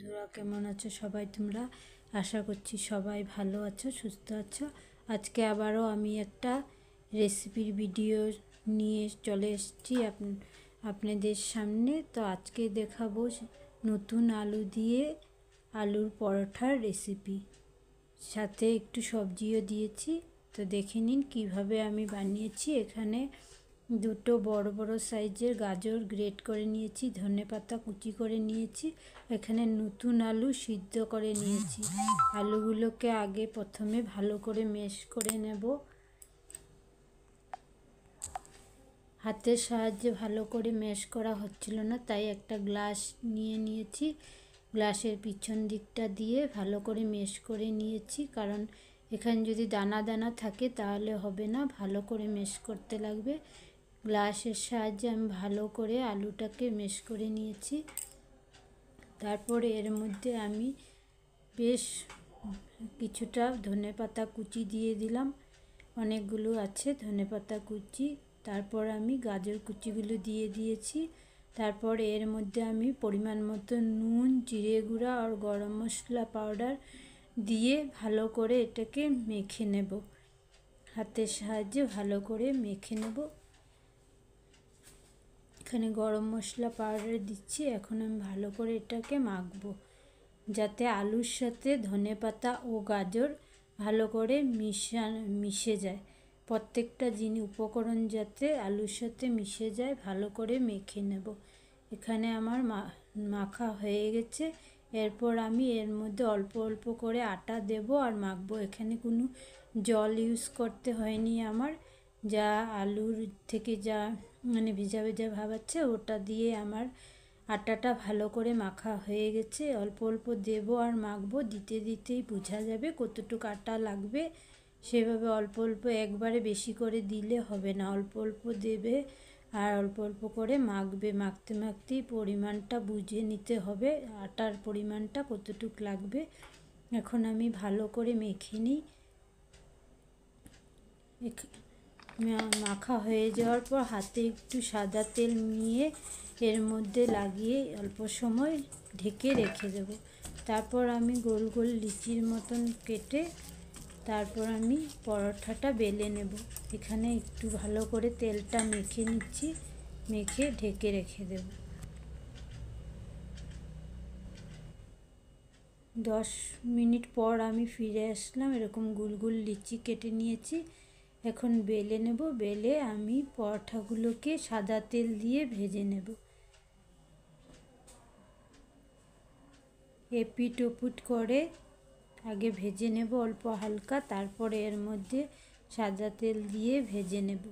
বন্ধুরা কেমন আছো সবাই তোমরা? আশা করছি সবাই ভালো আছো, সুস্থ আছো। আজকে আবারও আমি একটা রেসিপির ভিডিও নিয়ে চলে এসেছি আপনাদের সামনে। তো আজকে দেখাবো নতুন আলু দিয়ে আলুর পরোঠার রেসিপি, সাথে একটু সবজিও দিয়েছি। তো দেখে নিন কিভাবে আমি বানিয়েছি। এখানে দুটো বড় বড় সাইজের গাজর গ্রেট করে নিয়েছি, ধনেপাতা কুচি করে নিয়েছি, এখানে নতুন আলু সিদ্ধ করে নিয়েছি। আলুগুলোকে আগে প্রথমে ভালো করে ম্যাশ করে নেব। হাতের সাহায্যে ভালো করে ম্যাশ করা হচ্ছিল না, তাই একটা গ্লাস নিয়ে নিয়েছি। গ্লাসের পিছন দিকটা দিয়ে ভালো করে ম্যাশ করে নিয়েছি, কারণ এখানে যদি দানা দানা থাকে তাহলে হবে না, ভালো করে ম্যাশ করতে লাগবে। গ্লাসের সাহায্যে আমি ভালো করে আলুটাকে ম্যাশ করে নিয়েছি। তারপরে এর মধ্যে আমি বেশ কিছুটা ধনেপাতা কুচি দিয়ে দিলাম, অনেকগুলো আছে ধনেপাতা কুচি। তারপর আমি গাজর কুচিগুলো দিয়ে দিয়েছি। তারপর এর মধ্যে আমি পরিমাণ মতো নুন, জিরে গুঁড়া আর গরম মশলা পাউডার দিয়ে ভালো করে এটাকে মেখে নেব। হাতের সাহায্যে ভালো করে মেখে নেব। এখানে গরম মশলা পাউডার দিচ্ছি। এখন আমি ভালো করে এটাকে মাখবো, যাতে আলুর সাথে ধনেপাতা ও গাজর ভালো করে মিশে যায়। প্রত্যেকটা উপকরণ যাতে আলুর সাথে মিশে যায়, ভালো করে মেখে নেব। এখানে আমার মাখা হয়ে গেছে। এরপর আমি এর মধ্যে অল্প অল্প করে আটা দেব আর মাখবো। এখানে কোনো জল ইউজ করতে হয়নি আমার, যা আলুর থেকে যা ভেজা ভেজা ভাব আছে ওটা দিয়ে আমার আটাটা ভালো করে মাখা হয়ে গেছে। অল্প অল্প দেব আর মাখবো, দিতে দিতেই বোঝা যাবে কতটুকু আটা লাগবে। সেভাবে অল্প অল্প, একবারে বেশি করে দিলে হবে না, অল্প অল্প দেবে আর অল্প অল্প করে মাখবে। মাখতে মাখতেই পরিমাণটা বুঝে নিতে হবে, আটার পরিমাণটা কতটুকু লাগবে। এখন আমি ভালো করে মেখে নিই। মাখা হয়ে যাওয়ার পর হাতে একটু সাদা তেল নিয়ে এর মধ্যে লাগিয়ে অল্প সময় ঢেকে রেখে দেব। তারপর আমি গোল গোল লিচির মতন কেটে তারপর আমি পরোঠাটা বেলে নেব। এখানে একটু ভালো করে তেলটা মেখে নিচ্ছি, মেখে ঢেকে রেখে দেব। 10 মিনিট পর আমি ফিরে আসলাম। এরকম গোল গোল লিচি কেটে নিয়েছি, এখন বেলে নেব। বেলে আমি পরোঠাগুলোকে সাদা তেল দিয়ে ভেজে নেব। এপিট ওপিট করে আগে ভেজে নেব অল্প হালকা, তারপরে এর মধ্যে সাদা তেল দিয়ে ভেজে নেব।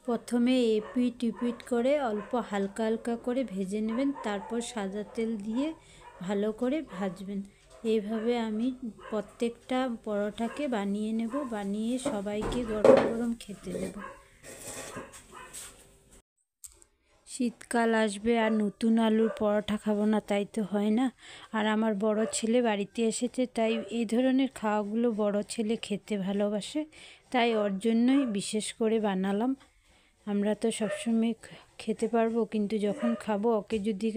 প্রথমে এপিট ওপিট করে অল্প হালকা হালকা করে ভেজে নেবেন, তারপর সাদা তেল দিয়ে ভালো করে ভাজবেন। এইভাবে আমি প্রত্যেকটা পরোটাকে বানিয়ে নেব, বানিয়ে সবাইকে গরম গরম খেতে দেব। শীতকাল আসবে আর নতুন আলুর পরোটা খাবো না, তাই তো হয় না। আর আমার বড় ছেলে বাড়িতে এসেছে, তাই এই ধরনের খাওয়াগুলো বড় ছেলে খেতে ভালোবাসে, তাই ওর জন্যই বিশেষ করে বানালাম। আমরা তো সবসময় খেতে পারবো, কিন্তু যখন খাবো, ওকে যদি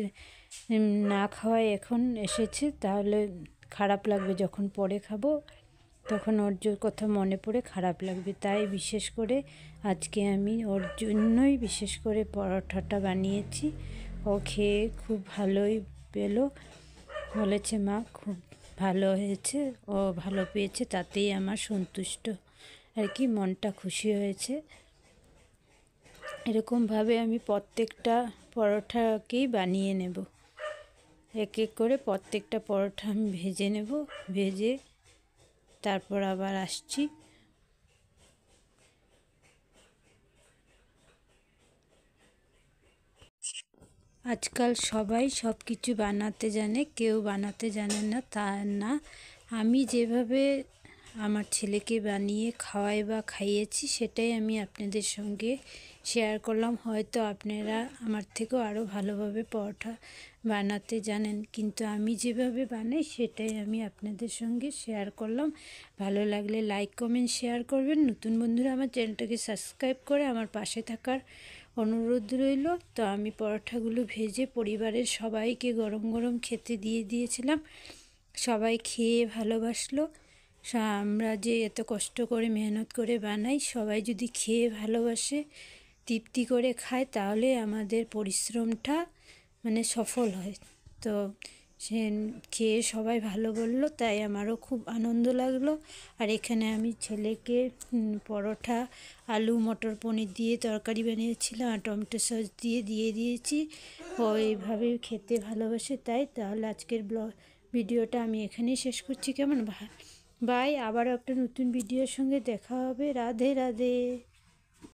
না খাওয়াই, এখন এসেছে তাহলে খারাপ লাগবে। যখন পরে খাবো তখন ওর কথা মনে পড়ে খারাপ লাগবে, তাই বিশেষ করে আজকে আমি ওর জন্যই বিশেষ করে পরোঠাটা বানিয়েছি। ও খেয়ে খুব ভালোই পেলো, বলেছে মা খুব ভালো হয়েছে, ও ভালো পেয়েছে, তাতেই আমার সন্তুষ্ট আর কি, মনটা খুশি হয়েছে। এরকমভাবে আমি প্রত্যেকটা পরোঠাকেই বানিয়ে নেব। এক এক করে প্রত্যেকটা পরোঠা আমি ভেজে নেব, ভেজে তারপর আবার আসছি। আজকাল সবাই সব কিছু বানাতে জানে, কেউ বানাতে জানে না তা না। আমি যেভাবে আমার ছেলেকে বানিয়ে খাওয়াই বা খাইয়েছি, সেটাই আমি আপনাদের সঙ্গে শেয়ার করলাম। হয়তো আপনারা আমার থেকেও আরও ভালোভাবে পরোঠা বানাতে জানেন, কিন্তু আমি যেভাবে বানাই সেটাই আমি আপনাদের সঙ্গে শেয়ার করলাম। ভালো লাগলে লাইক কমেন্ট শেয়ার করবেন। নতুন বন্ধুরা আমার চ্যানেলটাকে সাবস্ক্রাইব করে আমার পাশে থাকার অনুরোধ রইল। তো আমি পরোটাগুলো ভেজে পরিবারের সবাইকে গরম গরম খেতে দিয়ে দিয়েছিলাম। সবাই খেয়ে ভালোবাসলো। আমরা যে এত কষ্ট করে মেহনত করে বানাই, সবাই যদি খেয়ে ভালোবাসে, তৃপ্তি করে খায়, তাহলে আমাদের পরিশ্রমটা মানে সফল হয়। তো সে খেয়ে সবাই ভালো বললো, তাই আমারও খুব আনন্দ লাগলো। আর এখানে আমি ছেলেকে পরোটা, আলু, মটর পনির দিয়ে তরকারি বানিয়েছিলাম আর টমেটো সস দিয়ে দিয়েছি। ও এইভাবেই খেতে ভালোবাসে। তাহলে আজকের ভিডিওটা আমি এখানেই শেষ করছি। কেমন? বাই। আবারও একটা নতুন ভিডিওর সঙ্গে দেখা হবে। রাধে রাধে।